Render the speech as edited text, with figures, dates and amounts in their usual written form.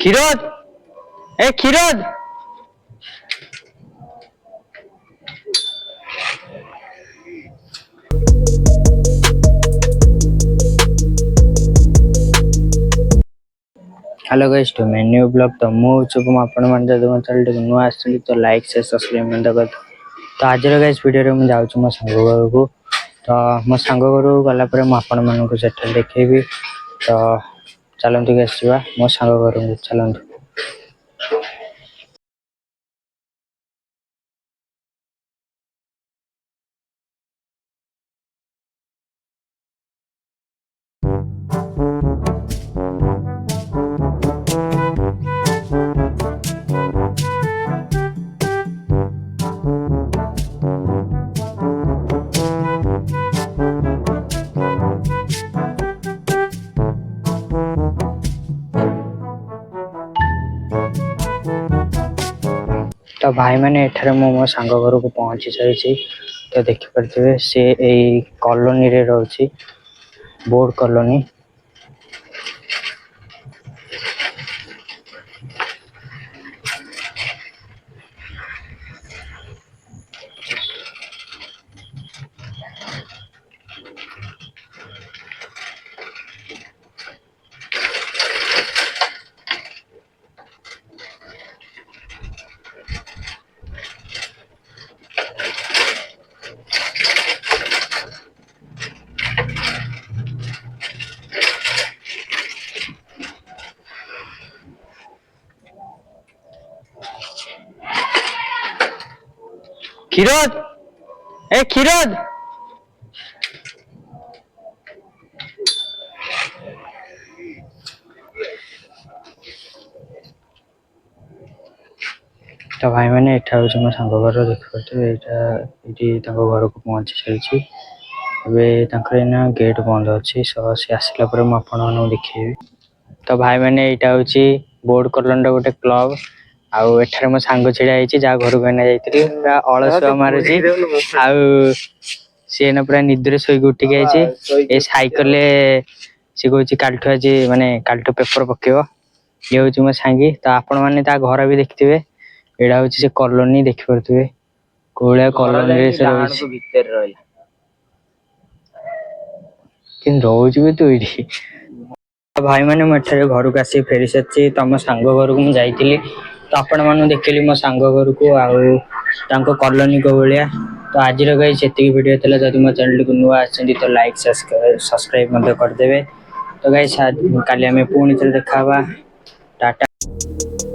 କ୍ଷୀରୋଦ ଏ Kshirod hello guys to my new blog. तो मु शुभम आपण मन जदि मो चैनल टे नुआ आछली तो लाइक शेयर सब्सक्राइब मन कर। तो आज रे गाइस वीडियो रे मु जाउछु मो संग घर को। तो मो संग घर गला पर मु आपण मन को सेटल देखेबी। तो चलंतु गाइस छिवा मो संग घर को चलंतु। तो भाई मैंने एठारे मो सांग घर को पहुंची सारी। तो देखि परथिबे से एई कॉलोनी रे रहउची बोर्ड कॉलोनी। କ୍ଷୀରୋଦ ए କ୍ଷୀରୋଦ तो भाई मैंने एठा हो मो सांग घर देख पारे एटा इटी ताको घर को पहुंची सारी। एबे ताकर ना गेट बंद अछि सो से आसिला पर म आपण मन देखिबी। तो भाई मैंने एटा होची बोर्ड कॉलोनी गोटे क्लब आउ एठारे मो सांग छिड़ा आइछि जा घर को ना जाइतरी पूरा अलसुआ मारुछि आउ से न पूरा निद्रे सोई उठी आइछि। ए साइकिल ले से कहछि कालठु आज माने कालठु पेपर पकेबो। ये होछि मो सांगी। तो आपण माने ता घर भी देखथिबे एडा होछि से कॉलोनी देखि परथिबे कोळा कॉलोनी रे से रहछि भीतर रहला किन रहउछि बे तू इठी। भाई मैंने मठरे घर को आसी फेरी सच्ची तम सांग घर को मु जाइतिली। तो आपण मानु देखिली मो सांग घर को आउ तांको कॉलोनी को भलिया। तो आज रे गाइस एतिकी वीडियो तला जदि मो चैनल को नुआ आछंदी तो लाइक सब्सक्राइब मते कर देबे। तो गाइस काली हमें पुणी चल देखाबा टाटा।